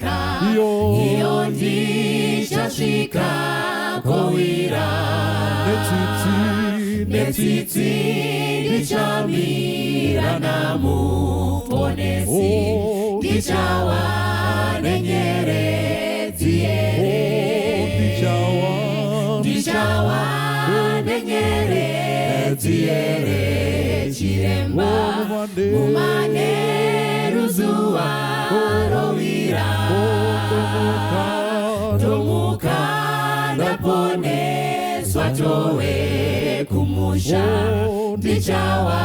iyo ndichasvika kowira netsitsi ndichamira namuponesi ndichawa nenyeredzi ndichawa nenyeredzi chiremba mumaneru zuwa rovira tomuka ndaponeswa towe kumusha ndichawa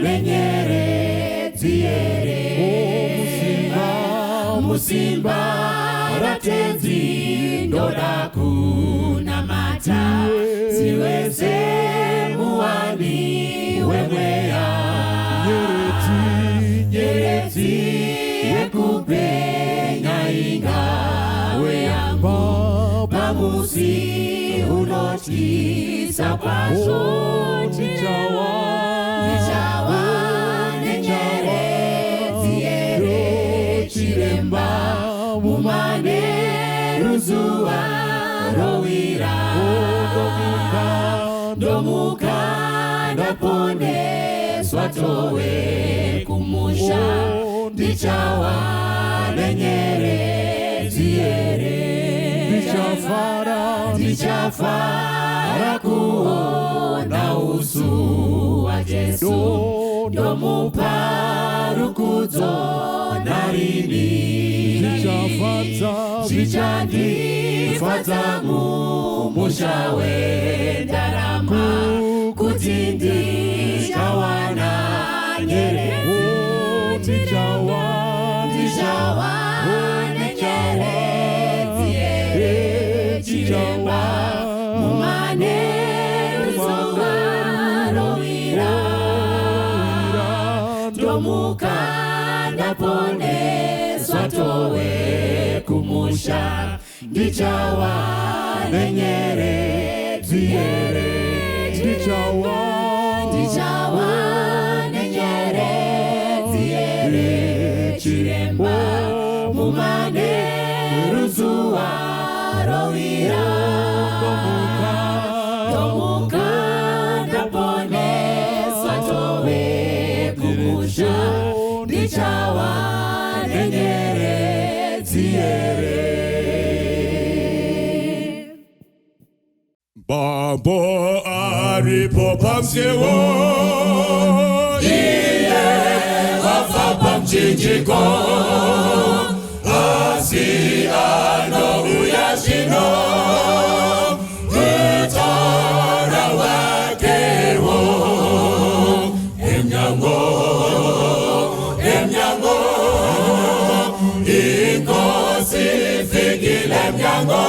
nenyeredzi musimba ratenzi ndoda kunamata siweze muwani wemweya nyeredzi yekupenya ingawe yangu pamusi unotisa kwazvo ndichawa nenyeredzi chiremba mumaneru zuwa rovira ndomuka ndaponeswa towe kumusha ndichawa nenyeredzi ndichafara kuona usu wa Jesu ndomupa rukudzo narini zvichandifadza mumusha wendarama kuti ndichawana nyeredzi ndichawa nenyeredzi chiremba mumaneru zuwa rovira ndomuka ndaponeswa towe kumusha ndichawa nenyeredzi ndichawa nenyeredzi chiremba mumaneru zuwa rovira ndomuka ndaponeswa towe kumusha ndichawa nenyeredzi Bambo aripo pamsewo iye wafa pamchinjiko asi anouya zvino mutora wakewo emnyango inkosi fikile emnyango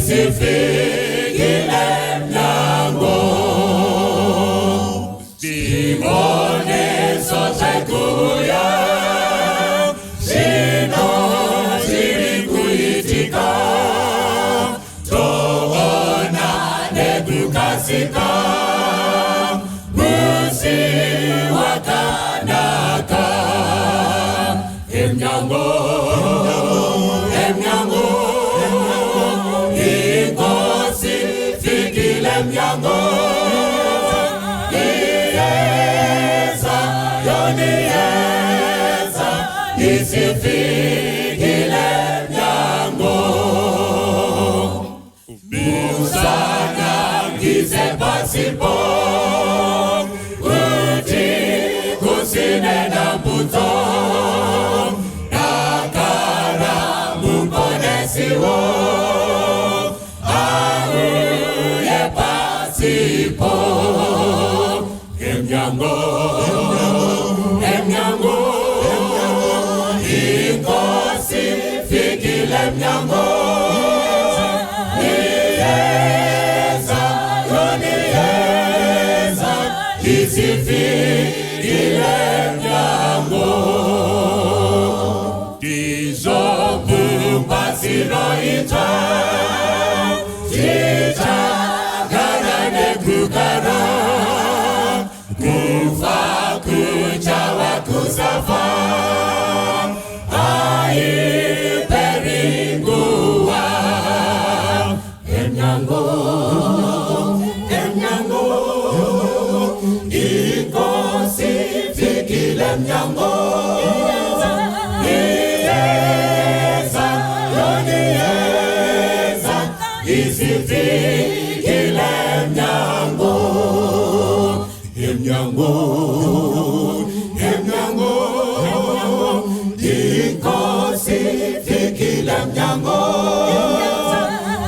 isifikile emnyango siboniso sekuya zino ziri kuitika toona nekukasika musi wakanaka emnyango emnyango yonieza isifikile emnyango musana ngize pasipo uthi kusine nambuzo nakara mumponesiwo Sipo emnyango inkosi fikile emnyango yonieza isifikile emnyango dizobumba siroita kugara mnyango iyeza yoniyeza isifikile mnyango emnyango inkosi ifikile mnyango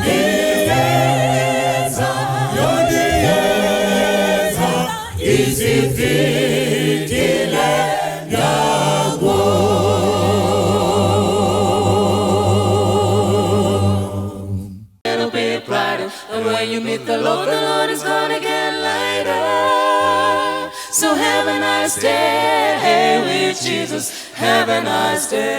iyeza yoniyeza isifikile mnyango. It'll be brighter, and when you meet the Lord is gonna get lighter. So have a nice day with Jesus. Have a nice day.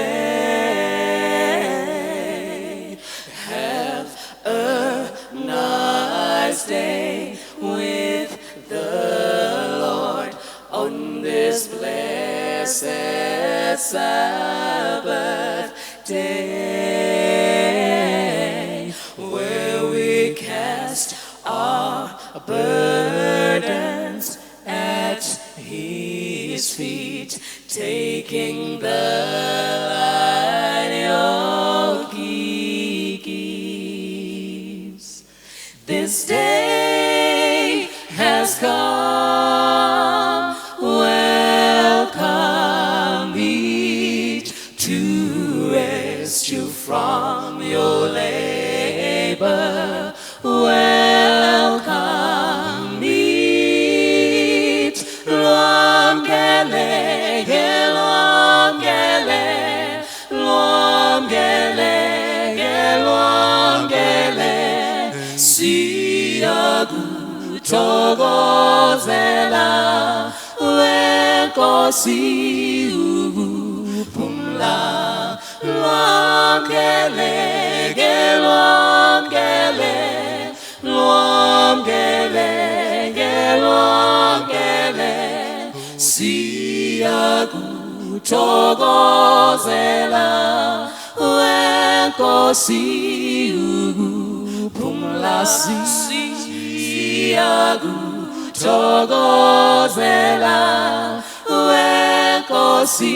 Have a nice day with the Lord on this blessed Sabbath day, where we cast our burdens at His feet, taking the light yoke He gives. This day has come, welcome each to rest you from your labor. Welcome each, Siyakuthokozela wenkosi ukuphumla, lwamkele, siyakuthokozela wenkosi ukuphumla, siyakuthokozela wenkosi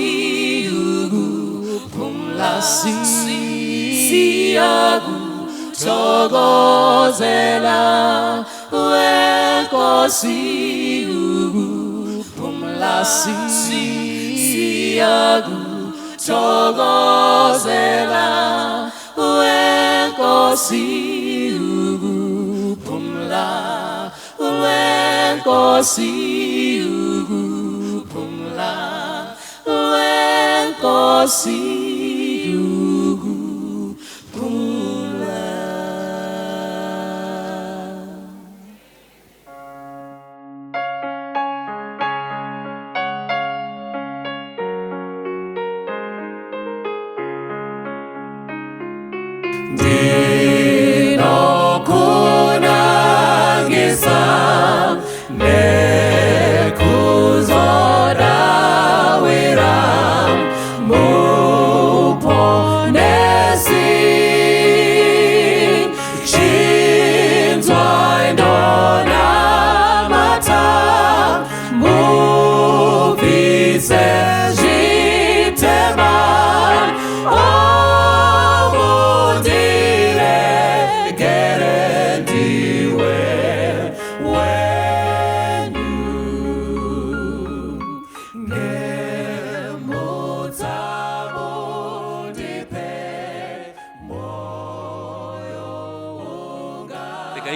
ukuphumla, siyakuthokozela wenkosi ukuphumla, siyakuthokozela wenkosi ukuphumla, wenkosi ukuphumla, wenkosi ukuphumla. Ndinokunangisa nekuzodawira muponesi, chinzwa indonamata mubvise zvitema,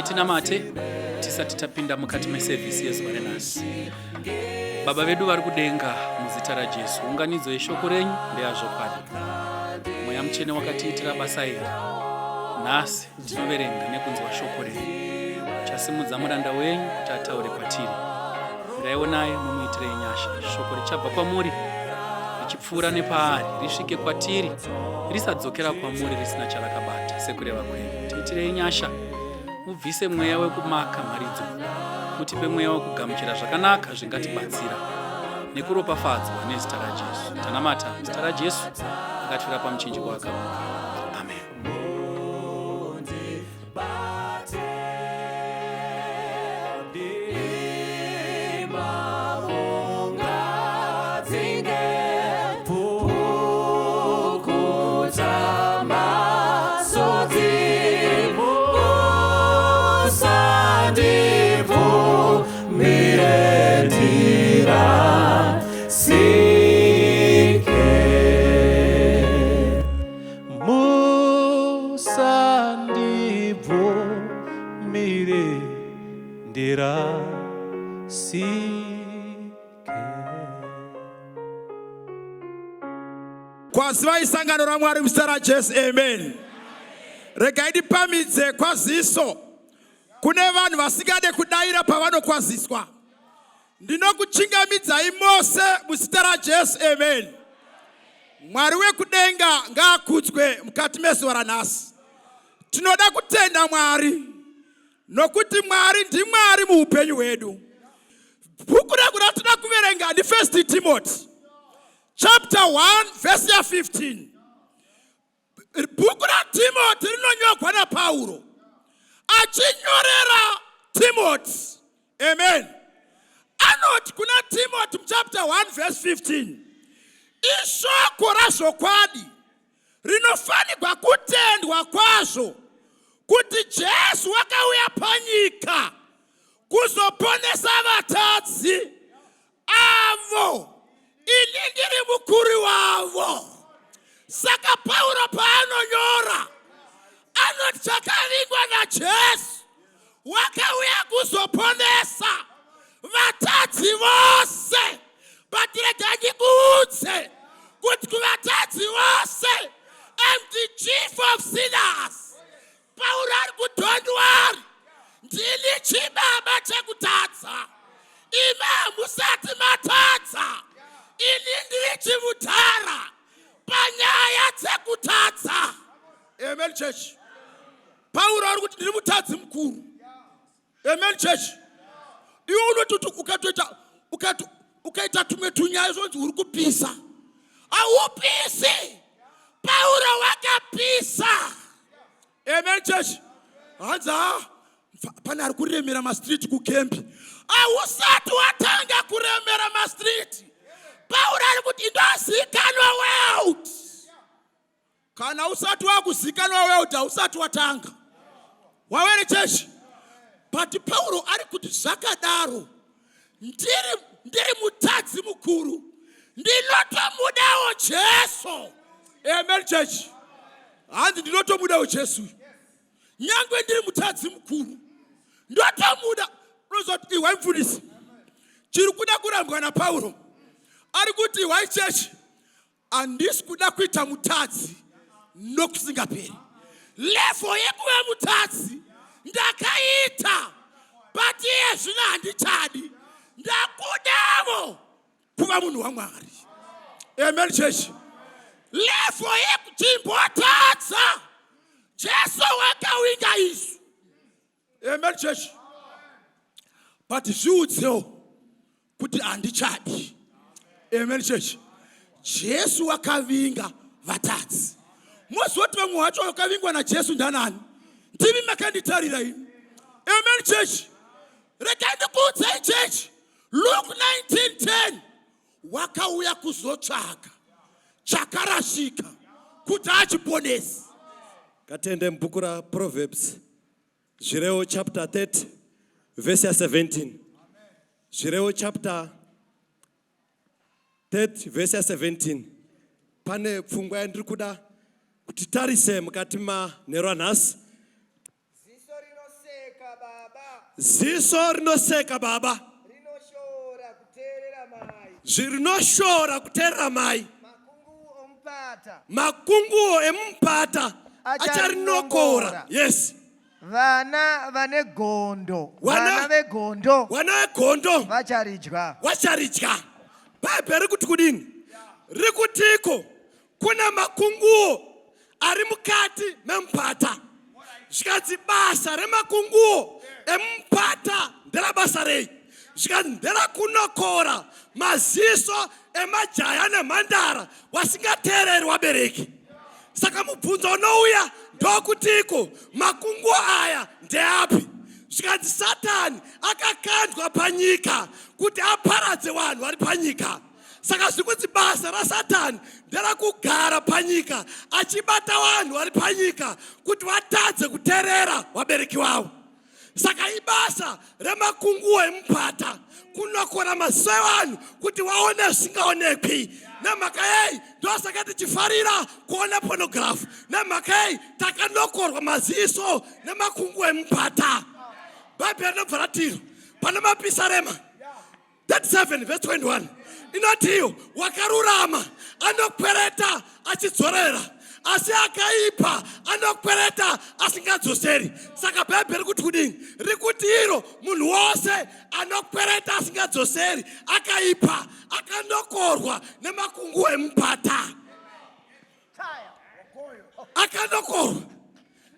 tinamate tisati tapinda mukati mesevhisi yezuva renhasi. Baba vedu vari kudenga, muzita raJesu, unganidzo yeshoko renyu ndeyazvokwadi. Mweya mutsvene wakatiitira basa iri. Nhasi tinoverenga nekunzwa shoko renyu. Chasimudza muranda wenyu kuti ataure kwatiri. Miraiwo naye mumuitire nyasha. Shoko richabva kwamuri richipfuura nepaari risvike kwatiri, risadzokera kwamuri risina charakabata sekureva kwenyu. Tiitirei nyasha, mubvise mweya wekumaka mharidzo, mutipe mweya wekugamuchira zvakanaka zvingatibatsira nekuropafadzwa nezita raJesu. Tanamata zita raJesu akatifira pamuchinjikwa wakamuka. Amen. Sing kwaziva isangano raMwari muzita raJesu. Amen. Regai ndipamidze kwaziso kune vanhu vasingade kudaira pavanokwaziswa. Ndinokuchingamidzai mose muzita raJesu. Amen. Mwari wekudenga ngaakudzwe mukati mezuva ranhasi. Tinoda kutenda Mwari nokuti Mwari ndiMwari muupenyu hwedu. Bhuku rangu ratinoda kuverenga ndi 1 Timothy chapter 1 verse 15. Bhuku raTimothy rinonyorwa naPauro achinyorera Timothy. Amen. Anoti kuna Timothy chapter 1 verse 15. Ishoko razvokwadi rinofanirwa kutendwa kwazvo kuti Jesu wakauya panyika kuzoponesa vatadzi avo, ini ndiri mukuru wavo. Saka Pauro paanonyora anoti chakavingwa naJesu wakauya kuzoponesa vatadzi vose. But regai ndikuudze kuti kuvatadzi vose, I'm the chief of sinners. Pauro ari kudhondwari, ndini chibaba chekutadza. Imi hamusati matadza, ini ndiri chimutara panyaya dzekutadza. Amen church. Pauro ari kuti ndiri mutadzi mukuru. Amen church. Iwe unoti ukaita tumwe tunyaya zvonzi uri kupisa. Haupisi. Pauro wakapisa. Amen church. Hanza pana ari kuremera mastreet kukempi. Hausati watanga kuremera mastreet. Pauro ari kuti ndozikanwa world. Kana usati wakuzikanwa world hausati watanga. Wawere church. But Pauro ari kuti zvakadaro ndiri mutadzi mukuru, ndinotomudawo Jesu. Amen church. Handi ndinotomudawo Jesu. Nyangwe ndiri mutadzi mukuru ndotomuda. Rozoti iwe mfundisi chiri kuda kurambwa naPauro ari kuti iwe church handisi kuda kuita mutadzi nokusingaperi. Level yekuve mutadzi ndakaita, but iye zvino handichadi. Ndakudavo kuva munhu waMwari. Amen church. Level yekuchimbotadza Jesu wakawinga isu. Amen church. But zviudzewo kuti handichadi. Amen church. Jesu wakavinga vatadzi. Mozoti vamwe vacho vakavingwa naJesu ndanani? Ndimi makanditarira ini. Amen church. Regai ndikuudzei church. Luke 19:10. Wakauya kuzotsvaka chakarashika kuti achiponesa. Katende m'bhuku raProverbs zvirevo chapter 30 verse 17. Zvirevo chapter 30 verse 17. Pane pfungwa yandiri kuda kuti tarise mukati manheru anhasi. Ziso rinoseka baba, zvinoshora kuteerera mai. Makunguo emupata acharinokora. Yes. Vana vegondo vacharidya. Bhaibheri rikuti kudini? Rikutiko kuna makunguo ari mukati memupata. Zvikanzi basa remakunguo emupata nderabasa rei? Zvikanzi nderakunokora maziso emajaya nemhandara wasingateereri wabereki. Saka mubvunzo unouya ndokutiko makunguo aya ndeapi? Zvikanzi Satani akakandwa panyika kuti aparadze vanhu vari panyika. Saka zvikunzi basa raSatani nderakugara panyika achibata vanhu vari panyika kuti vatadze kuteerera vabereki vavo. Saka ibasa remakunguo emupata kunokora maziso evanhu kuti vaone zvisingaonekwi. Nemhaka yei ndosaka tichifarira kuona pornography. Nemhaka yei takanokorwa maziso nemakunguo emupata. Bhaibheri rinobva ratiro pana mapisarema 37 7 verse 21 inoti wakarurama anokwereta achidzorera asi akaipa anokwereta asingadzoseri. Saka Bhaibheri kuti kudini? Rikuti iro munhu wose anokwereta asingadzoseri akaipa akanokorwa nemakungu emupata. Akanokorwa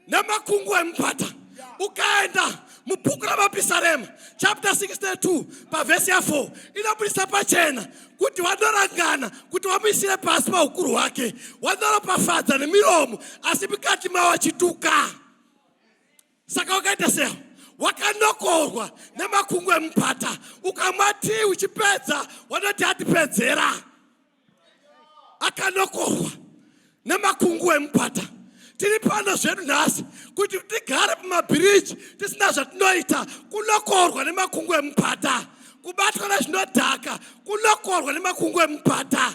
nemakungu emupata. Ukaenda mubhuku raMapisarema chapter 62 pavhesi ya 4 inobudisa pachena kuti wanorangana kuti wamuisire pasi paukuru hwake, wanoropafadza nemiromo asi mukati mawo achituka. Saka wakaita sewo, wakanokorwa nemakungu emupata. Ukamwati uchipedza wanoti atipedzera. Akanokorwa nemakungu emupata. Tiri pano zvedu nhasi kuti tigare pamabhiriji tisina zvatinoita, kunokorwa nemakungu emupata. Kubatwa nezvinodhaka kunokorwa nemakungu emupata.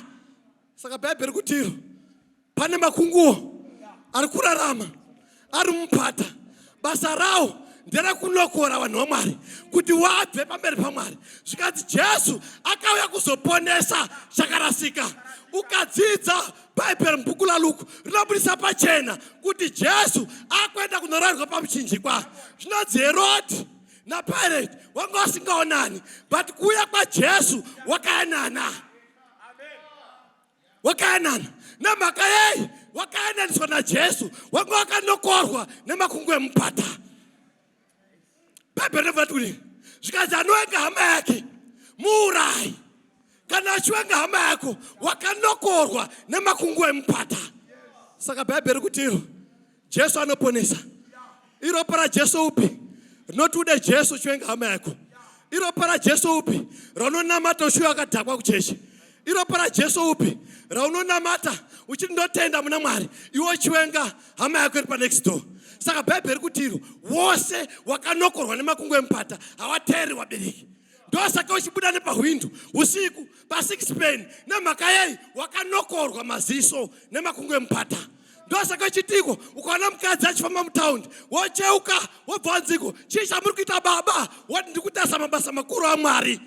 Saka Bhaibheri kuti iro pane makunguwo ari kurarama ari mupata. Basa rawo nderekunokora vanhu vaMwari kuti wabve pamberi paMwari. Zvikati Jesu akauya kuzoponesa chakarasika. Ukadzidza Bhaibheri mubhuku laLuka rinobudisa pachena kuti Jesu akuenda kunorayirwa pamuchinjikwa. Zvinonzi Herodhi naPirate wanga vasingaonani, but kuuya kwaJesu wakayanana. Wakayanana. Namhaka yei wakayananiswa naJesu wanga wakanokorwa nemakungu emupata. Bhaibheri rinoti kudini? Zvikanzi anovenga hama yake muurayi. Kana achivenga hama yako wakanokorwa nemakungu emupata. Saka Bhaibheri kuti iro Jesu anoponesa. Iro para Jesu upi rinoti ude Jesu uchivenga hama yako. Iro para Jesu upi raunonamata ushuya akadhakwa kucheche. Iro para Jesu upi raunonamata uchindotenda muna Mwari iwe uchivenga hama yako iri panext door. Saka Bhaibheri kuti iro wose wakanokorwa nemakungu emupata hawateri wabereki. Ndosaka uchibuda nepahwindo usiku pa6 peni nemhaka yei wakanokorwa maziso nemakungu emupata. Ndosaka uchitiko ukaona mukadzi achifamba mutaundi wocheuka wobva wanziko chii chamuri kuita baba? Wati ndikutarisa mabasa makuru aMwari.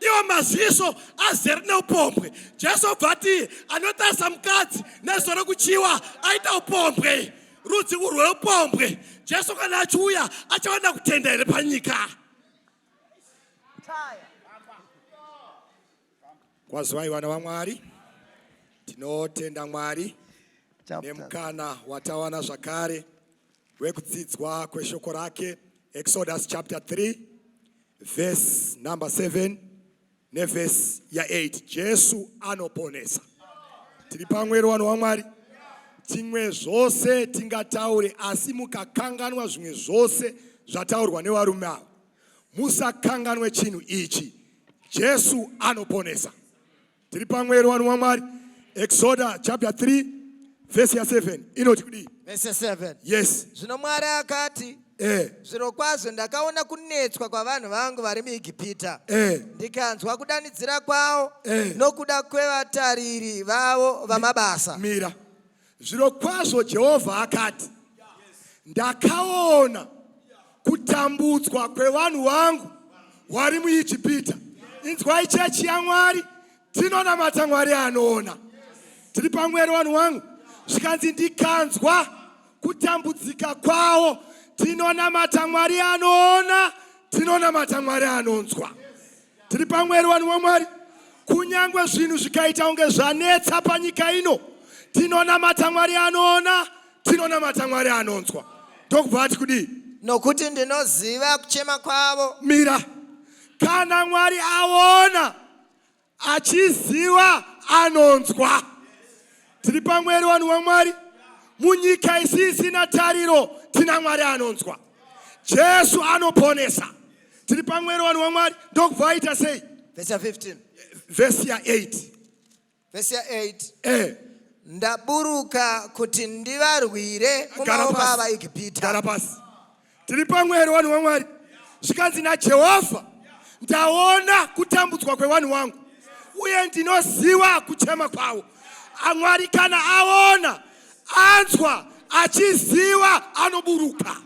Iwo maziso azere neupombwe. Jesu obva ati anotarisa mukadzi nezuva rokuchiwa aita upombwe. Rudzi rweupombwe. Jesu kana achiuya achaona kutenda here panyika. Kwazivai vana vaMwari, tinotenda Mwari nemukana watawana zvakare wekudzidzwa kweshoko rake. Exodus chapter 3 verse number 7 neverse ya 8. Jesu anoponesa. Tiri pamwero vanhu vaMwari. Timwe zvose tingataure asi mukakanganwa zvimwe zvose zvataurwa nevarume ava, musakanganwe chinhu ichi. Jesu anoponesa. Tiri pamwero vanhu vaMwari. Exodus chapter 3 verse ya 7 inoti kudii? Verse 7. Yes. Zvino Mwari akati, zvirokwazvo ndakaona kunetswa kwavanhu vangu vari muIgipita. Ndikanzwa kudanidzira kwavo nokuda kwevatariri vavo vamabasa. Mira. Zvirokwazvo Jehovha akati, ndakaona kutambudzwa kwevanhu vangu vari muIgipita. Inzwai chechi yaMwari, tinonamata Mwari anoona. Tiri pamwero vanhu vangu. Zvikanzi ndikanzwa kutambudzika kwavo, tinonamata Mwari anoona, tinonamata Mwari anonzwa. Tiri pamwero vanhu vaMwari. Kunyangwe zvinhu zvikaita unge zvanetsa panyika ino, tinonamata Mwari anoona, tinonamata Mwari anonzwa. Ndokubva ati kudii? Nokuti ndinoziva kuchema kwavo. Mira, kana Mwari aona, achiziva, anonzwa. Tiri pamwero vanhu vaMwari. Munyika isisina tariro tina Mwari anonzwa. Jesu anoponesa. Tiri pamwero vanhu vaMwari. Ndokubva aita sei? Verse 15. Verse ya 8. Verse 8. Ndaburuka kuti ndivarwire mumaoko avaIgipita. Gara pasi. Tiri pamwero vanhu vaMwari. Zvikanzi naJehovha, ndaona kutambudzwa kwevanhu vangu uye ndinoziva kuchema kwavo. Mwari kana aona, anzwa, achiziva, anoburuka.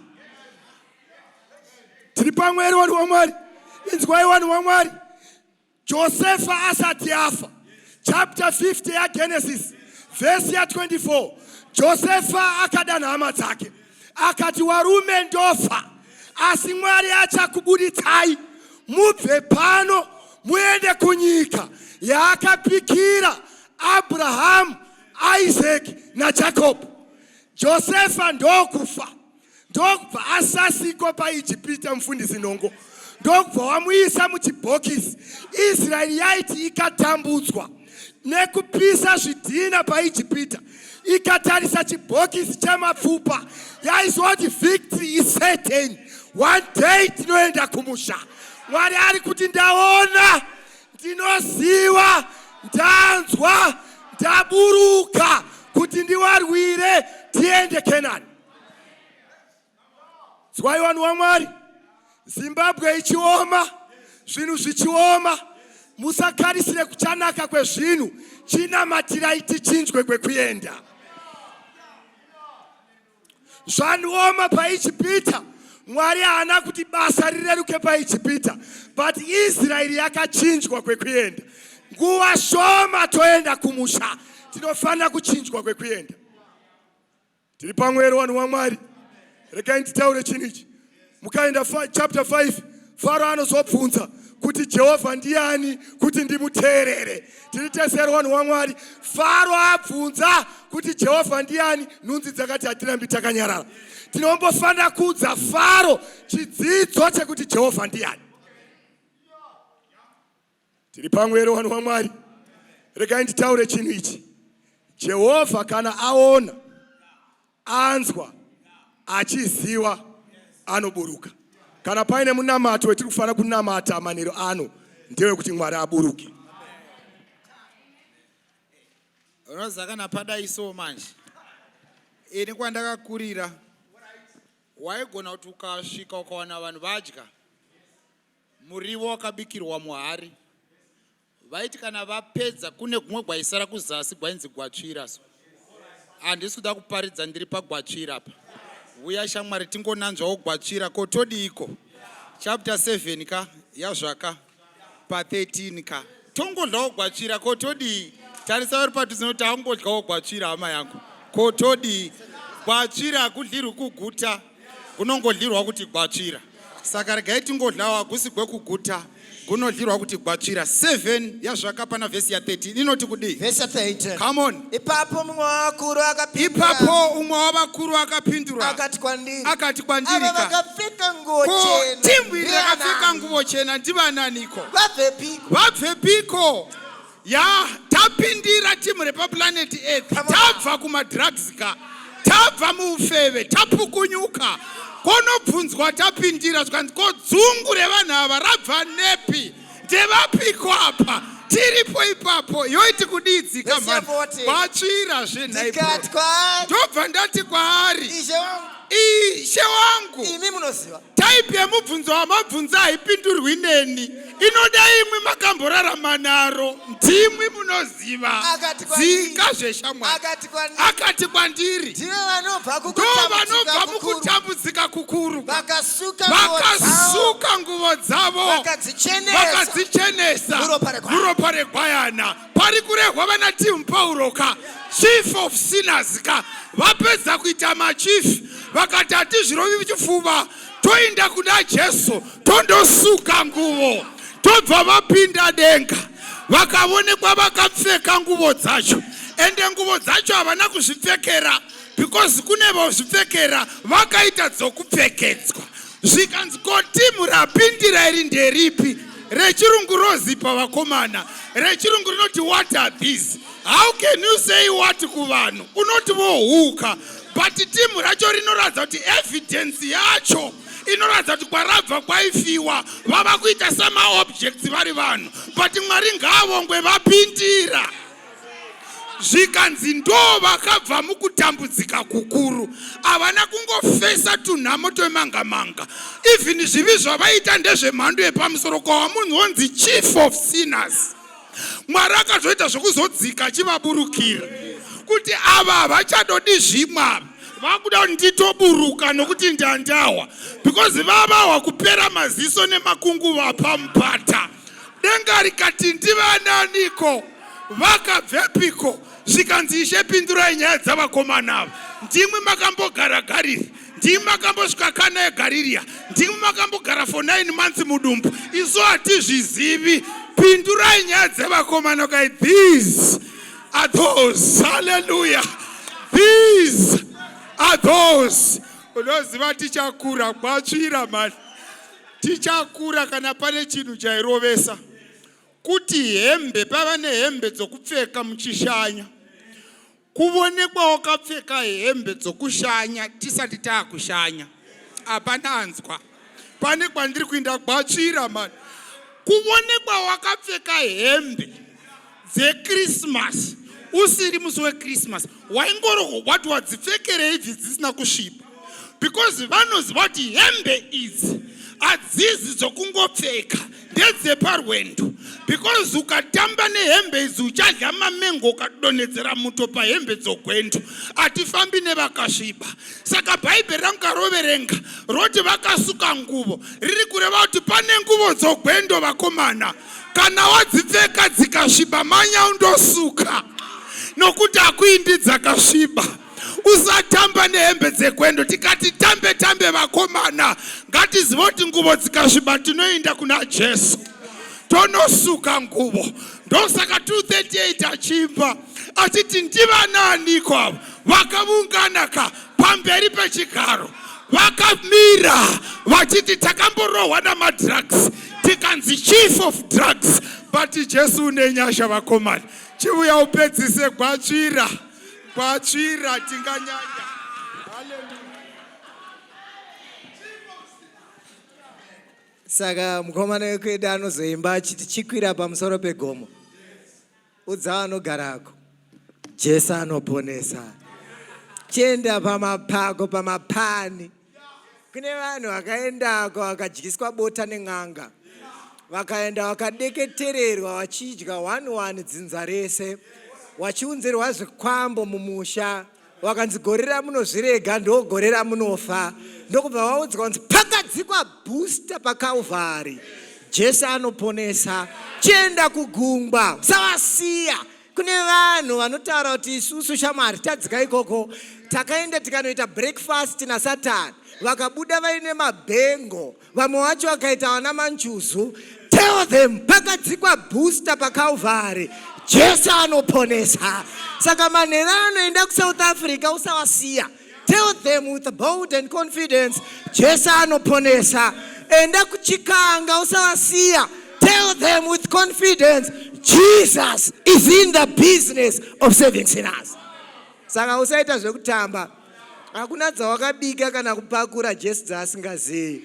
Tiri pamwero vanhu vaMwari. Inzwai vanhu vaMwari. Josefa asati afa. Chapter 50 ya Genesis, verse ya 24. Josefa akadana hama zake. Akati warume ndofa. Asi Mwari achakubuditsai. Mubve pano muende kunyika yaakapikira Abraham, Isaac na Jacob. Josefa ndokufa. Ndokubva asasikwa paIjipita mfundisi nongo. Ndokubva wamuisa muchibhokisi. Israeli yaiti ikatambudzwa nekupisa zvidhina paIjipita. Ikatarisa chibhokisi chamapfupa. Yaizoti victory is certain. One day tinoenda kumusha. Mwari ari kuti ndaona, ndinoziva, ndanzwa, ndaburuka kuti ndiwarwire tiende Kenani. Zwai vanhu vaMwari, Zimbabwe ichioma, zvinhu zvichioma, musakarisire kuchanaka kwezvinhu, chinamatirai tichinjwe kwekuenda. Zvanooma paIjipita, Mwari haana kuti basa rireruke paIjipita, but Israeli yakachinjwa kwekuenda. Nguva shoma toenda kumusha, tinofanira kuchinjwa kwekuenda. Tiri pamwero vanhu vaMwari. Regai nditaure chinhu ichi. Mukaenda chapter 5, Faro anozobvunza kuti Jehovha ndiani kuti ndimuteerere. Tiri tesero vanhu vaMwari. Faro abvunza kuti Jehovha ndiani, nhunzi dzakati hatirambi takanyarara. Tinombofanira kuudza Faro chidzidzo chekuti Jehovha ndiani. Tiri pamwero vanhu vaMwari. Regai nditaure chinhu ichi. Jehovha kana aona, anzwa, achiziva, anoburuka. Kana paine munamato wetiri kufanira kunamata manero ano, ndewe kuti Mwari aburuke. Unozakana padaiso manje. Ini kwandakakurira, waigona kuti ukasvika ukawana vanhu vadya muriwo wakabikirwa muhari. Vaiti kana vapedza kune kumwe gwaisara kuzasi gwainzi gwachira. Handisi kuda kuparidza ndiri pagwachira apa. Uya shamwari tingonanzvawo gwachira kotodiko. Chapter 7 ka yazvaka pa 13 ka. Tongodlawo gwachira kotodi. Tarisa vari padhuze noti angodlawo gwachira hama yangu. Kotodi gwachira hakudlirwi kuguta, kunongodlirwa kuti gwachira. Saka regai tingodlawo hakusi kwekuguta, kunodlirwa kuti gwachira. 7 yazvaka pana vhesi ya 13 inoti kudii? Vhesi ya 13. Come on. Ipapo mumwe wavakuru akapindura. Ipapo umwe wavakuru akapindura. Akati kwandiri. Akati kwandiri ava ka. vakapfeka nguo Ko chena. timu iri rakapfeka nguo chena ndivananiko? Vabvepiko. Vabvepiko. Ya tapindira timu repaplanet Earth. Tabva kumadrugs ka. Tabva muufeve. Tapukunyuka. Konobvunzwa tapindira zvikanzi kodzungu revanhu ava rabva nepi? Ndevapiko apa? Tiripo ipapo. Yoiti kudidzika mani. Gwachira zvenhaibro. Ndikati kwaari. Ndobva ndati kwaari. Ishe wangu. Imi munoziva. Type yemubvunzo wamabvunzo haipindurwi neni. Inoda imwe makamborarama naro. Ndimwi munoziva. Dzika zveshamwari. Akati kwandiri. Ndovanobva mukutambudzika kukuru. Vakasuka nguvo dzavo. Vakadzichenesa. Muropa regwayana. Pari kurehwa vana timu Pauro ka. Chief of sinners ka. Vapedza kuita machief. Vakati hatizvirovi vichifuva. Toinda kuna Jesu. Tondosuka nguvo. Tobva vapinda denga. Vakaonekwa vakapfeka nguvo dzacho. Ende nguvo dzacho havana kuzvipfekera. Because kune vozvipfekera vakaita dzokupfekedzwa. Zvikanzi ko timu rapindira iri nderipi? Rechirungu rozipa vakomana. Rechirungu rinoti what are these? How can you say what kuvanhu? Unoti vohuka. But timu racho rinoratidza kuti evidence yacho inoratidza kuti kwarabva kwaifiwa vava kuita samaobjects vari vanhu. But Mwari ngaavongwe vapindira. Zvikanzi ndo vakabva mukutambudzika kukuru. Havana kungofesa tunhamo twemanga-manga. Even zvivi zvavaita ndezvemhando yepamusoro kwamunhu onzi chief of sinners. Mwari akazoita zvokuzodzika achivaburukira. Kuti ava havachadodi zvimwe. Vakuda kuti nditoburuka nokuti ndandawa. Because vavawa kupera maziso nemakunguva pamupata. Denga Jesu rikati ndivananiko vakabvepiko zvikanzi Ishe pindurai nyaya dzavakomana ava. Ndimwi makambogara Gariri, ndimwi makambosvika Kana yeGarirea, ndimwi makambogara for 9 months mudumbu. Isu hatizvizivi. Pindurai nyaya dzavakomana kai. These are those. Hallelujah. These are those. Unoziva tichakura kwatsvira mani. Tichakura kana pane chinhu chairovesa. Kuti hembe pava nehembe dzokupfeka muchishanya. Kuonekwa wakapfeka hembe dzokushanya tisati taakushanya. Hapana anzwa. Pane kwandiri kuinda kwatsvira mani. Kuonekwa wakapfeka hembe dzeChristmas usiri musi weChristmas waingoro wati wadzipfekere idzi dzisina kusviba. Because vanoziva kuti hembe idzi hadzizi dzokungopfeka, ndedzeparwendo. Because ukatamba nehembe idzi uchadya mamengo ukadonhedzera muto pahembe dzogwendo. Hatifambi nevakasviba. Saka bhaibheri rangaroverenga roti vakasuka nguvo riri kureva kuti pane nguvo dzogwendo vakomana. Kana wadzipfeka dzikasviba manya undosuka. Nokuti hakuindi dzakasviba. Usatamba nehembe dzegwendo. Tikati tambe vakomana. Ngatizive kuti nguvo dzikasviba tinoenda kuna Jesu. Tonosuka nguvo. Ndosaka 238 achimba achiti ndivananiko ava vakaungana ka pamberi pechigaro vakamira vachiti takamborohwa namadrugs tikanzi chief of drugs. But Jesu unenyasha vakomana. Chiuya upedzise kwatsvira tinganyanya. Saka mukomana wekwedu anozoimba achiti chikwira pamusoro pegomo. Udza anogarako. Jesu anoponesa. Chienda pamapako pamapani. Kune vanhu vakaendako vakadyiswa bota nen'anga. Vakaenda vakadeketererwa vachidya 1 dzinza rese. Vachiunzirwa zvikwambo mumusha. Vakanzi gorera munozvirega ndogorera munofa. Ndokubva vaudzwa kunzi pakadzikwa booster paKalvari. Jesu anoponesa. Chienda kugungwa usavasiya. Kune vanhu vanotaura kuti isusu shamwari tadzika ikoko takaenda tikanoita breakfast naSatani. Vakabuda vaine mabhengo. Vamwe vacho vakaita vana manjuzu. Tell them pakadzikwa booster paKalvari. Jesu anoponesa. Saka manhero anoenda kuSouth Africa usavasiya. Tell them with bold and confidence, Jesu anoponesa. Enda kuChikanga usavasiya. Tell them with confidence, Jesus is in the business of saving sinners. Saka usaita zvekutamba. Hakuna dzawakabika kana kupakura Jesu dzaasingazivi.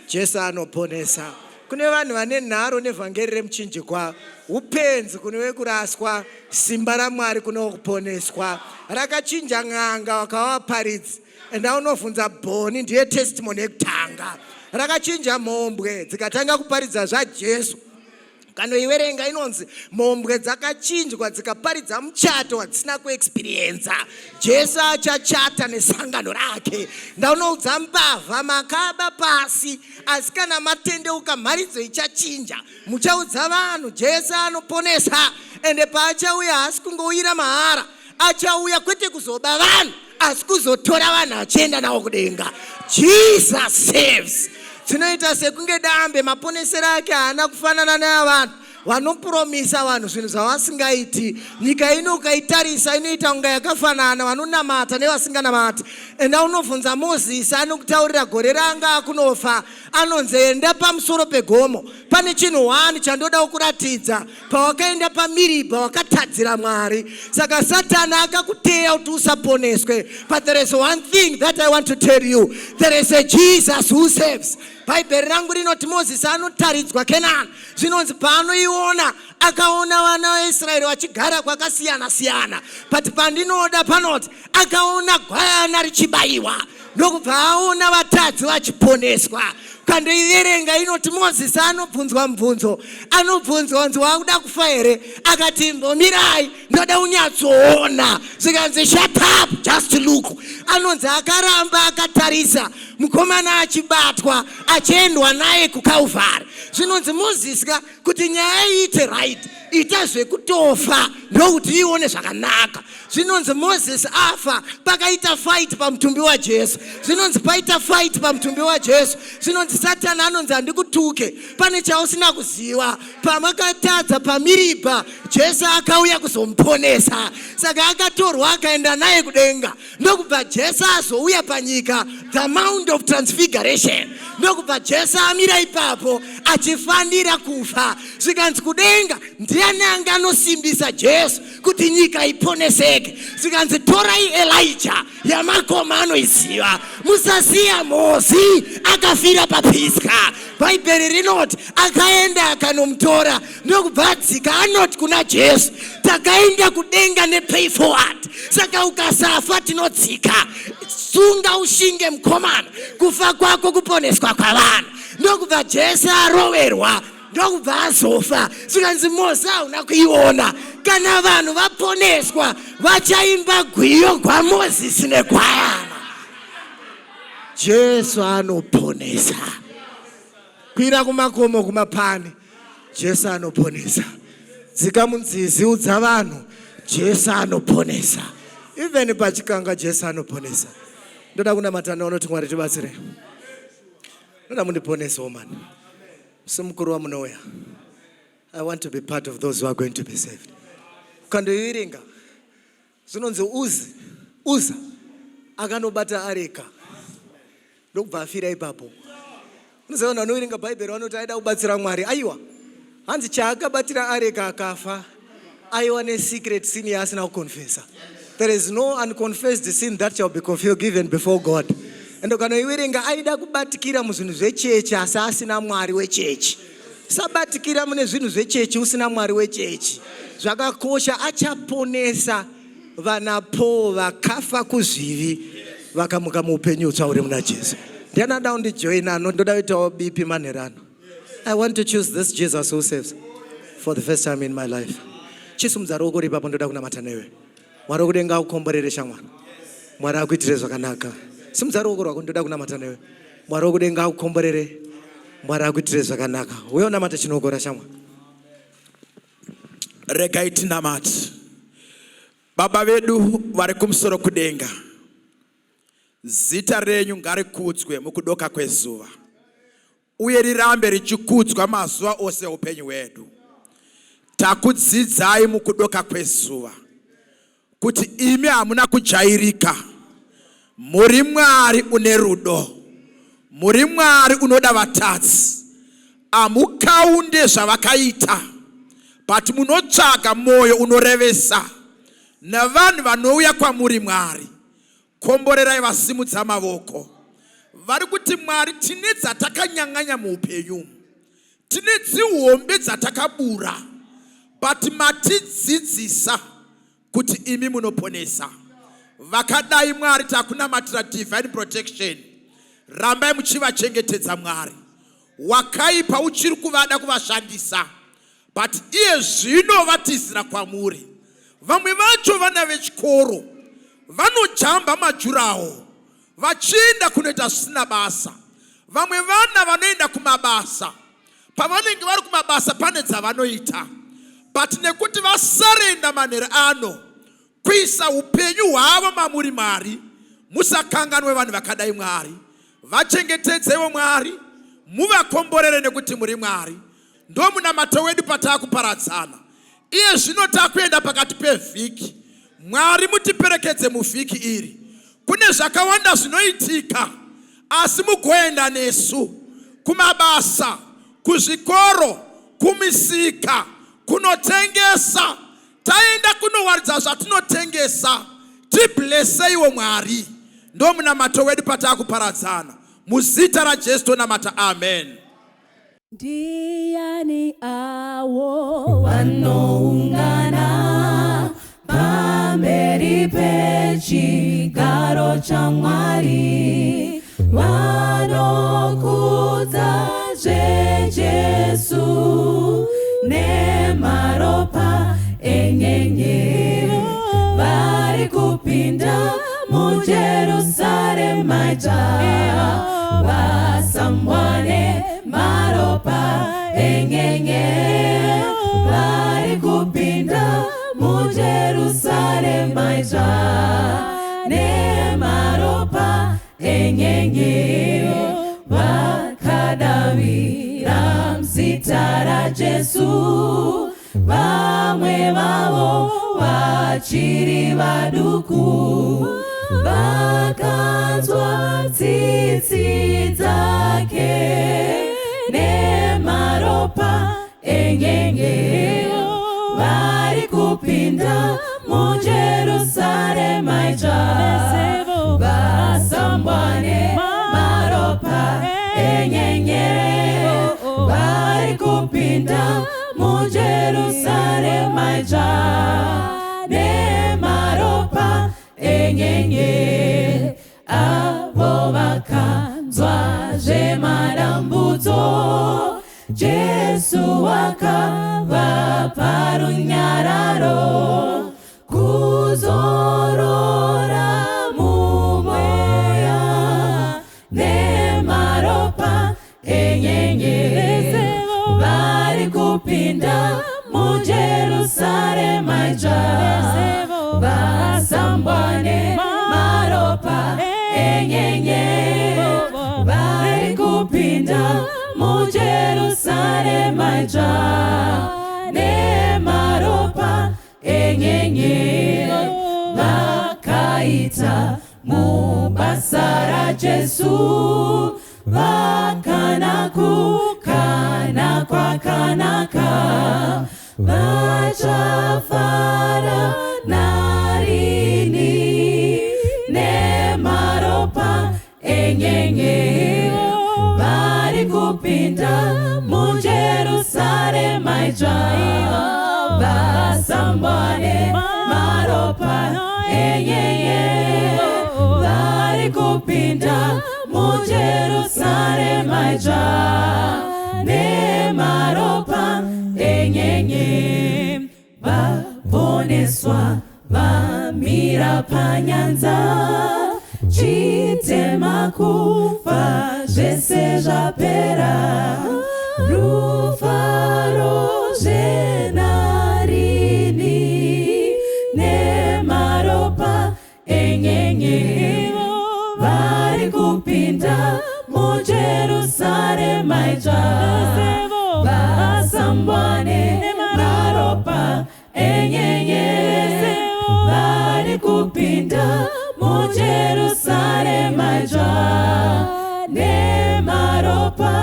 Jesu anoponesa. Kune vanhu vane nharo nevhangeri remuchinjikwa. Upenzi kune wekuraswa, simba raMwari kune wekuponeswa. Rakachinja n'anga wakavaparidzi. Enda unovhunza bhoni ndiye testimony yekutanga. Rakachinja mhombwe dzikatanga kuparidza zvaJesu. Kanoiverenga inonzi mhombwe dzakachinjwa dzikaparidza muchato wadzisina kuexperienza. Jesu achachata nesangano rake. Ndaunoudza mbavha makaba pasi asi kana matendeuka mharidzo ichachinja. Muchaudza vanhu Jesu anoponesa. Ende paachauya haasi kungouyira mahara. Achauya kwete kuzoba vanhu asi kuzotora vanhu achienda navo kudenga. Jesus saves. Tinoita sekunge dambe maponesero ake haana kufanana neavanhu vanopromisa vanhu zvinhu zvavasingaiti. Nyika ino ukaitarisa inoita kunga yakafanana vanonamata nevasinganamati. Enda unovhunza Mozisi anokutaurira gore ranga kunofa. Anonzi enda pamusoro pegomo. Pane chinhu 1 chandoda kukuratidza. Pawakaenda paMiribha wakatadzira Mwari. Saka Satani akakuteya kuti usaponeswe. But there is one thing that I want to tell you. There is a Jesus who saves. Bhaibheri rangu rinoti Mozisi anotaridzwa Kenani. Zvinonzi paanoiona akaona vana vaIsraeri vachigara kwakasiyana siyana. But pandinoda panoti akaona gwayana richibayiwa. Ndokubva aona vatadzi vachiponeswa. Kandoiverenga inoti Mozisi anobvunzwa mubvunzo, anobvunzwa nzi wakuda kufa here, akati mbomirai ndoda unyatsoona. Zvikanzi shut up, just look. Anonzi akaramba akatarisa, mukomana achibatwa achiendwa naye kuKalvari. Zvinonzi Mozisi kuti nyaya iite right, ita zvekutofa ndokuti ione zvakanaka. Zvinonzi Mozisi afa pakaita fight pamutumbi waJesu. Zvinonzi paita fight pamutumbi waJesu. Zvinonzi Satani anonzi handikutuke, pane chausina kuziva. Pamakatadza paMiripa, Jesu akauya kuzomuponesa. Saka akatorwa akaenda naye kudenga. Ndokubva Jesu azouya panyika, the Mount of Transfiguration. Ndokubva Jesu amira ipapo achifanira kufa. Zvikanzi kudenga ndiani anga anosimbisa Jesu kuti nyika iponeseke. Zvikanzi torai Elijah yamakoma anoiziva, musasiya Mosi akafira paPisga. Bhaibheri rinoti akaenda akanomutora. Ndokubva adzika anoti kuna Jesu, takaenda kudenga nepay forward, saka ukasafa tinodzika. Sunga ushinge mukomana, kufa kwako kuponeswa kwavanhu. Ndokubva Jesu aroverwa, ndokubva azofa. Zvikanzi Mose hauna kuiona. Kana vanhu vaponeswa vachaimba gwiyo kwaMozisi negwayana. Jesu anoponesa. Kwira kumakomo kumapani, Jesu anoponesa. Dzika munzizi udza vanhu, Jesu anoponesa. Even pachikanga Jesu anoponesa. Ndoda kunamata noti Mwari tibatsire. Ndoda mundiponesa omani. Simukuru wa munouya. I want to be part of those who are going to be saved. Kandoiringa. Zvinonzi Uza akanobata areka. Ndokubva afira ipapo. Unoziona anoiringa Bhaibheri vanoti aida kubatsira Mwari. Aiwa. Hanzi chaakabatira areka akafa. Aiwa secret sin yaasina kuconfessa. There is no unconfessed sin that shall be forgiven before God. And ukanoiverenga aida kubatikira muzvinhu zvechechi asi asina Mwari wechechi. Sabatikira mune zvinhu zvechechi usina Mwari wechechi. Zvakakosha, achaponesa vanapo vakafa kuzvivi vakamuka muupenyu hutsauri muna Jesu. Ndiana da undijoina ndoda kuitawo BP manherano. I want to choose this Jesus who saves for the first time in my life. Chisumudza ruoko ripapo ndoda kunamata newe. Mwari wokudenga ukomborere shamwari. Mwari akuitire zvakanaka. Simudza ruoko rwako ndoda kunamata newe. Mwari wokudenga ukomborere. Mwari akuitire zvakanaka. Uye unamata chinokora shamwari. Regai tinamate. Baba vedu vari kumusoro kudenga, zita renyu ngarikudzwe mukudoka kwezuva, uye rirambe richikudzwa mazuva ose upenyu hwedu. Takudzidzai mukudoka kwezuva kuti imi hamuna kujairika, muri Mwari une rudo, muri Mwari unoda vatadzi, amukaunde zvavakaita, but munotsvaga moyo unorevesa navanhu vanouya kwamuri Mwari. Komborerai vasimudza mavoko vari kuti Mwari tine dzatakanyang'anya muupenyu, tine dzihombe dzatakabura, but matidzidzisa kuti imi munoponesa. Vakadai Mwari takunamatira divine protection. Rambai muchivachengetedza Mwari. Wakaipa uchiri kuvada kuvashandisa, but iye zvino vatizira kwamuri. Vamwe vacho vana vechikoro vanojamba majuraho vachienda kunoita zvisina basa. Vamwe vana vanoenda kumabasa, pavanenge vari kumabasa pane dzavanoita, but nekuti vasarenda manhere ano kuisa upenyu hwavo mamuri Mwari, musakanganwe vanhu vakadai Mwari. Vachengetedzewo Mwari, muvakomborere nekuti muri Mwari. Ndo munamato wedu pataakuparadzana. Iye zvino takuenda pakati pevhiki. Mwari mutiperekedze muvhiki iri. Kune zvakawanda zvinoitika, asi mugoenda nesu kumabasa, kuzvikoro, kumisika, kunotengesa. Taenda kunowaridza zvatinotengesa. Tibleseiwo Mwari. Ndo munamato wedu pataakuparadzana. Muzita raJesu tonamata, amen. Ndiani awo wanoungana pamberi pechigaro cha Mwari, vanokudza Jesu ne maropa engenye vari kupinda mu Jerusalem maja wasambwane maropa engenye vari kupinda mu Jerusalem maja ne maropa engenye wakadawira mzitara Jesu vamwe vavo vachiri vaduku vakanzwa tsitsi dzake nemaropa engenye vari kupinda mu Jerusalem maja vasambwane maropa engenye vari kupinda mu Jerusalem maja ne maropa engenye avo vakanzwa zvemadambudzo Jesu wakavapa runyararo kuzorora mumweya nemaropa engenye vari kupinda mu Jerusalem maja vasambwane maropa engenye vari kupinda mu Jerusalem maja ne maropa engenye vakaita mubasa Jesu vakanaku kana kwa kanaka vachafara narini ne maropa engenye vari kupinda mu Jerusalem maja vasambwane maropa engenye vari kupinda mu Jerusalem maja ne maropa engenye vaponeswa vamira panyanza chitema kufa zvese zvapera rufaro zvenarini nemaropa engenye vari kupinda mu Jerusalem maja vasambwane maropa engenye vari kupinda mu Jerusalem maja ne maropa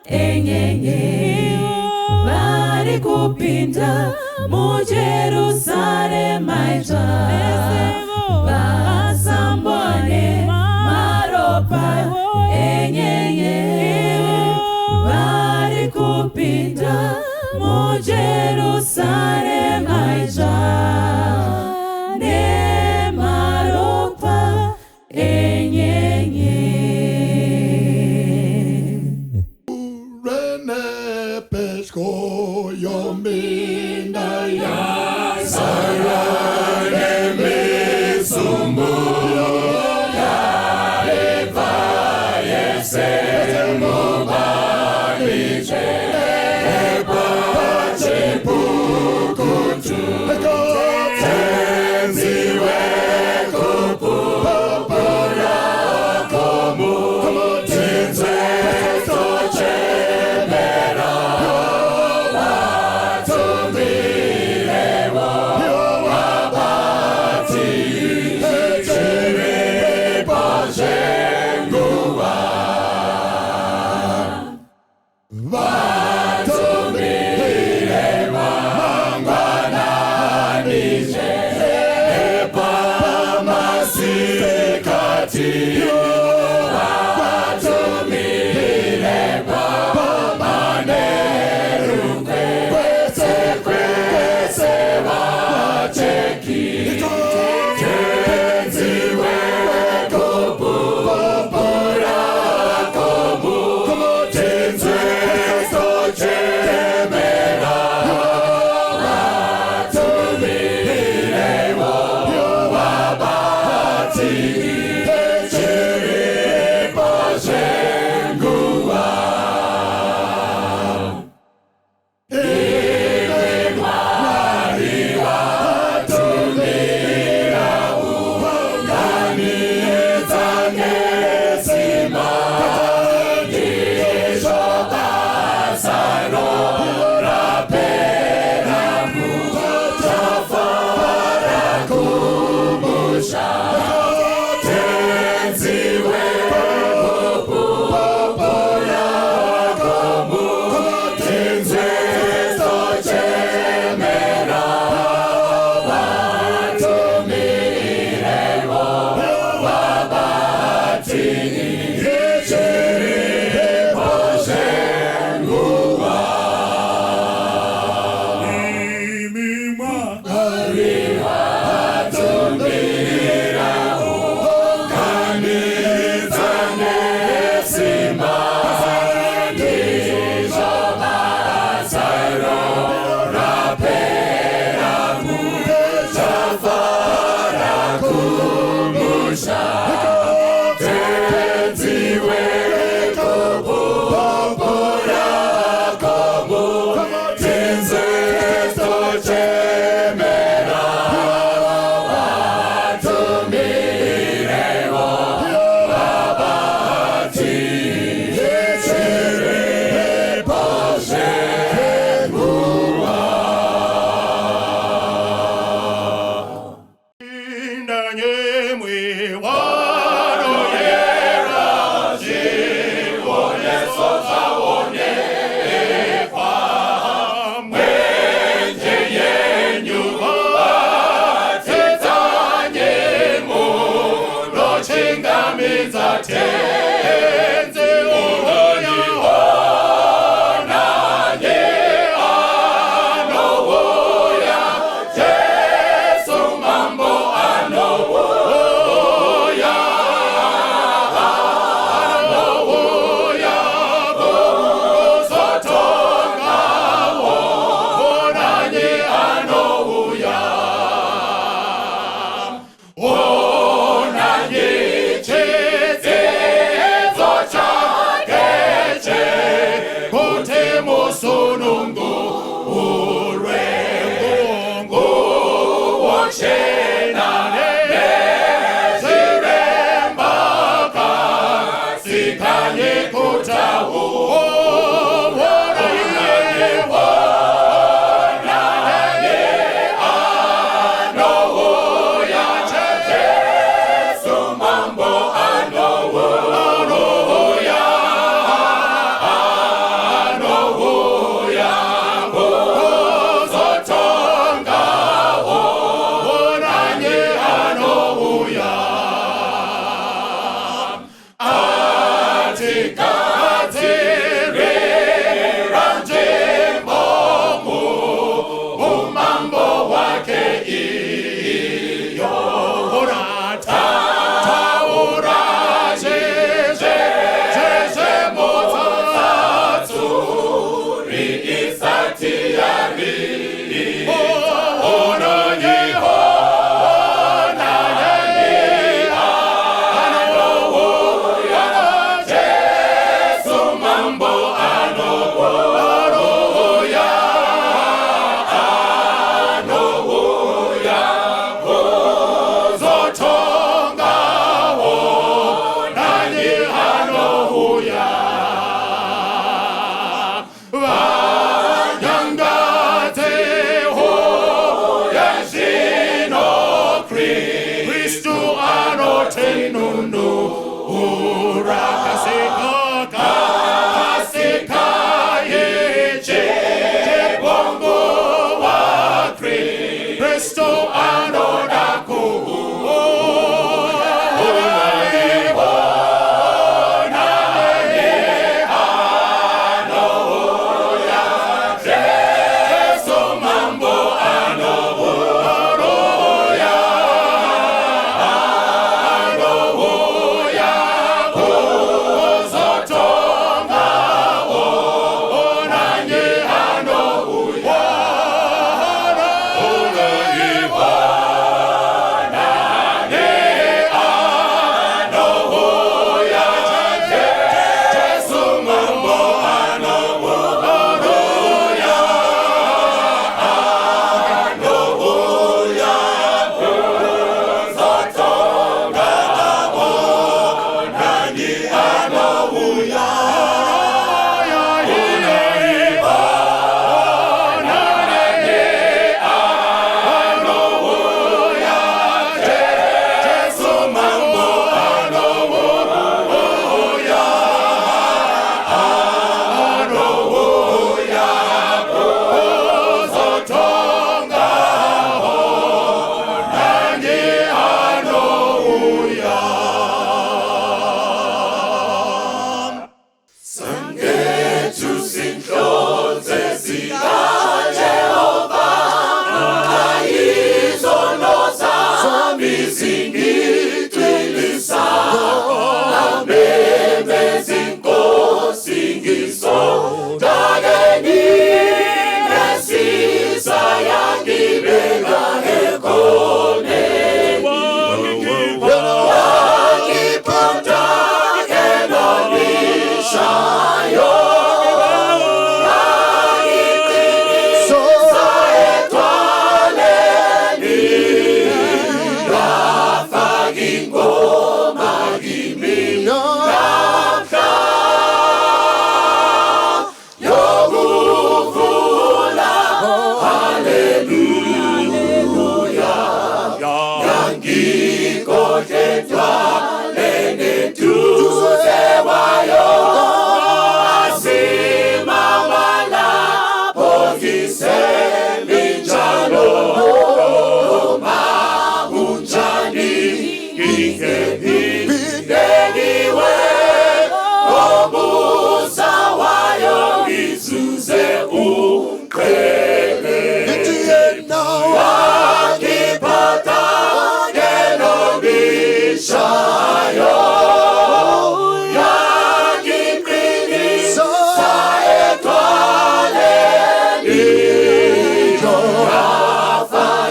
engenye vari kupinda mu Jerusalem maja vasambwane maropa engenye vari kupinda mu Jerusalem maja ne maropa engenye Rene pesco yominda ya sarane misumbu ya eva yese mobali che pace pu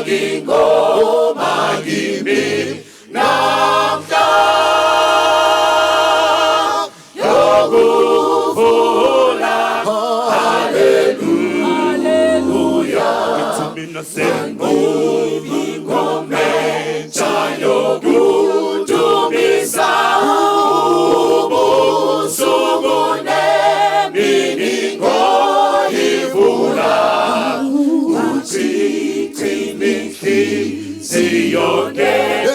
ngingoma ngimi namhla yokuvula haleluya mina sengqomi ngomentsha yokudumisa ubusuku nemini ngoyivula uthi chimihli siyongena